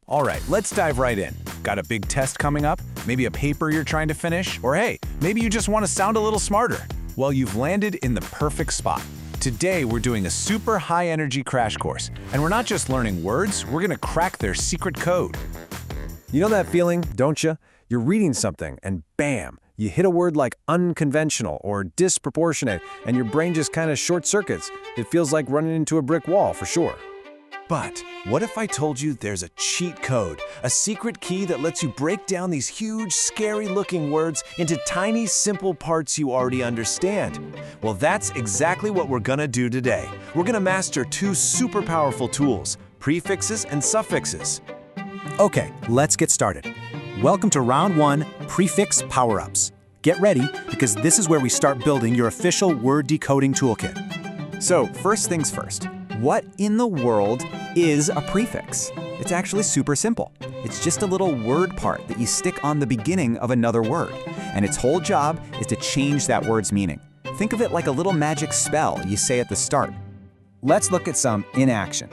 All right, let's dive right in. Got a big test coming up? Maybe a paper you're trying to finish? Or hey, maybe you just want to sound a little smarter? Well, you've landed in the perfect spot. Today, we're doing a super high-energy crash course, and we're not just learning words, we're gonna crack their secret code. You know that feeling, don't you? You're reading something and bam, you hit a word like unconventional or disproportionate and your brain just kind of short circuits. It feels like running into a brick wall for sure. But what if I told you there's a cheat code, a secret key that lets you break down these huge, scary-looking words into tiny, simple parts you already understand? Well, that's exactly what we're gonna do today. We're gonna master two super powerful tools, prefixes and suffixes. Okay, let's get started. Welcome to Round 1, Prefix Power-Ups. Get ready, because this is where we start building your official word decoding toolkit. So, first things first. What in the world is a prefix? It's actually super simple. It's just a little word part that you stick on the beginning of another word, and its whole job is to change that word's meaning. Think of it like a little magic spell you say at the start. Let's look at some in action.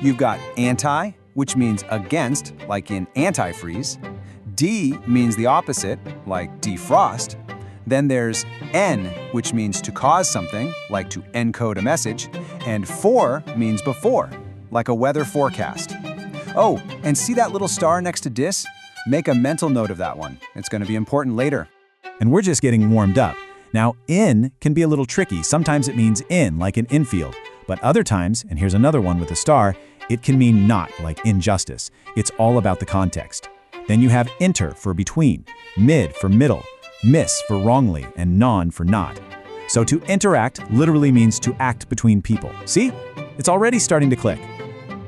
You've got anti, which means against, like in antifreeze. De means the opposite, like defrost. Then there's en, which means to cause something, like to encode a message. And for means before, like a weather forecast. Oh, and see that little star next to dis? Make a mental note of that one. It's going to be important later. And we're just getting warmed up. Now, in can be a little tricky. Sometimes it means in, like in infield. But other times, and here's another one with a star, it can mean not, like injustice. It's all about the context. Then you have inter for between, mid for middle, miss for wrongly, and non for not. So to interact literally means to act between people. See? It's already starting to click.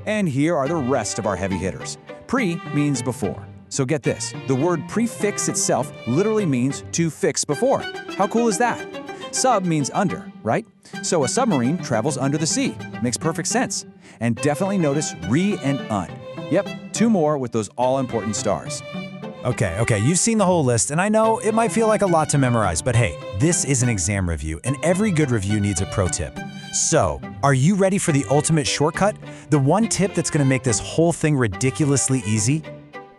And here are the rest of our heavy hitters. Pre means before. So get this, the word prefix itself literally means to fix before. How cool is that? Sub means under, right? So a submarine travels under the sea. Makes perfect sense. And definitely notice re and un. Yep, two more with those all-important stars. Okay, you've seen the whole list, and I know it might feel like a lot to memorize, but hey, this is an exam review, and every good review needs a pro tip. So, are you ready for the ultimate shortcut? The one tip that's gonna make this whole thing ridiculously easy?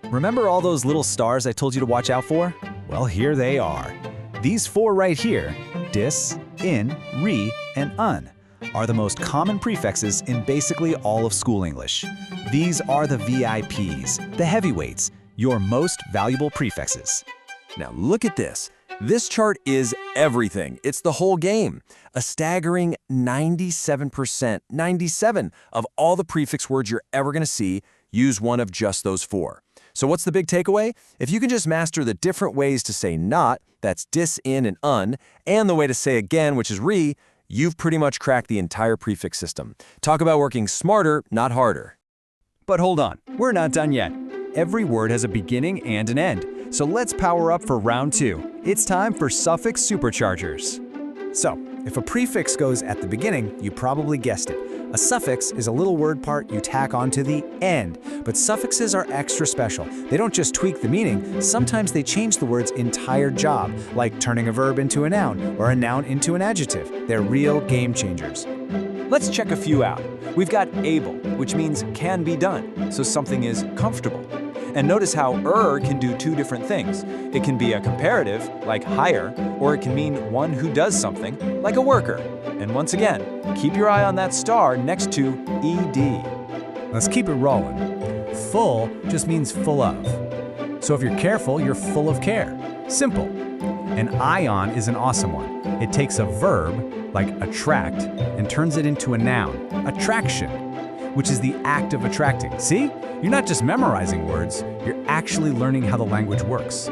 Remember all those little stars I told you to watch out for? Well, here they are. These four right here, dis, in, re, and un, are the most common prefixes in basically all of school English. These are the VIPs, the heavyweights, your most valuable prefixes. Now look at this. This chart is everything. It's the whole game. A staggering 97% of all the prefix words you're ever going to see use one of just those four. So what's the big takeaway? If you can just master the different ways to say not, that's dis, in, and un, and the way to say again, which is re, you've pretty much cracked the entire prefix system. Talk about working smarter, not harder. But hold on, we're not done yet. Every word has a beginning and an end. So let's power up for round 2. It's time for suffix superchargers. So, if a prefix goes at the beginning, you probably guessed it. A suffix is a little word part you tack onto the end. But suffixes are extra special. They don't just tweak the meaning, sometimes they change the word's entire job, like turning a verb into a noun or a noun into an adjective. They're real game changers. Let's check a few out. We've got able, which means can be done, so something is comfortable. And notice how can do two different things. It can be a comparative, like hire, or it can mean one who does something, like a worker. And once again, keep your eye on that star next to ed. Let's keep it rolling. Full just means full of. So if you're careful, you're full of care. Simple. An ion is an awesome one. It takes a verb, like attract, and turns it into a noun, attraction, which is the act of attracting. See? You're not just memorizing words, you're actually learning how the language works.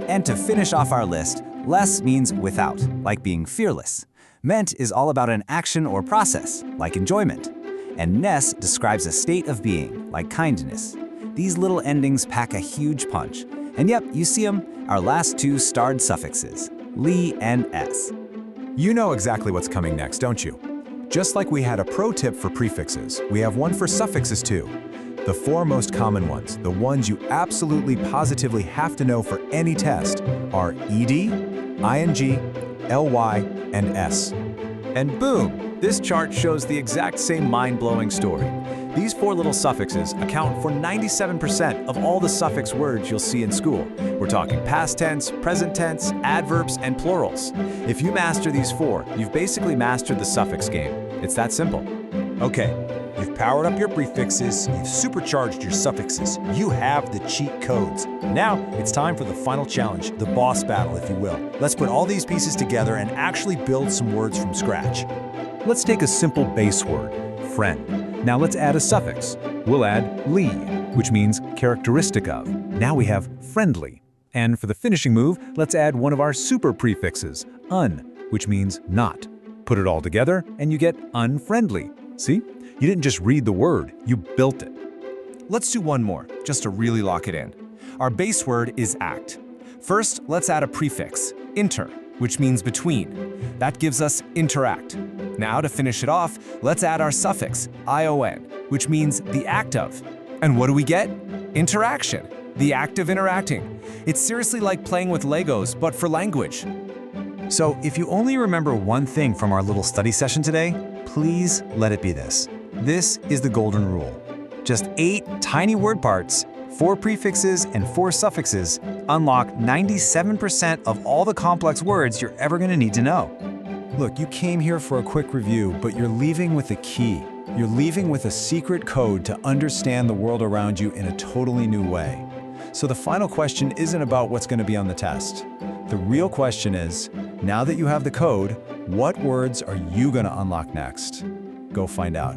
And to finish off our list, less means without, like being fearless. Meant is all about an action or process, like enjoyment. And ness describes a state of being, like kindness. These little endings pack a huge punch. And yep, you see them, our last two starred suffixes, li and s. You know exactly what's coming next, don't you? Just like we had a pro tip for prefixes, we have one for suffixes too. The four most common ones, the ones you absolutely positively have to know for any test, are ed, ing, ly, and s. And boom, this chart shows the exact same mind-blowing story. These four little suffixes account for 97% of all the suffix words you'll see in school. We're talking past tense, present tense, adverbs, and plurals. If you master these four, you've basically mastered the suffix game. It's that simple. Okay, you've powered up your prefixes, you've supercharged your suffixes, you have the cheat codes. Now, it's time for the final challenge, the boss battle, if you will. Let's put all these pieces together and actually build some words from scratch. Let's take a simple base word, friend. Now let's add a suffix. We'll add "ly," which means characteristic of. Now we have friendly. And for the finishing move, let's add one of our super prefixes, "un," which means not. Put it all together and you get unfriendly. See? You didn't just read the word, you built it. Let's do one more, just to really lock it in. Our base word is act. First, let's add a prefix, inter, which means between. That gives us interact. Now, to finish it off, let's add our suffix, ion, which means the act of. And what do we get? Interaction, the act of interacting. It's seriously like playing with Legos, but for language. So if you only remember one thing from our little study session today, please let it be this. This is the golden rule. Just 8 tiny word parts, 4 prefixes, and 4 suffixes unlock 97% of all the complex words you're ever going to need to know. Look, you came here for a quick review, but you're leaving with a key. You're leaving with a secret code to understand the world around you in a totally new way. So the final question isn't about what's going to be on the test. The real question is, now that you have the code, what words are you going to unlock next? Go find out.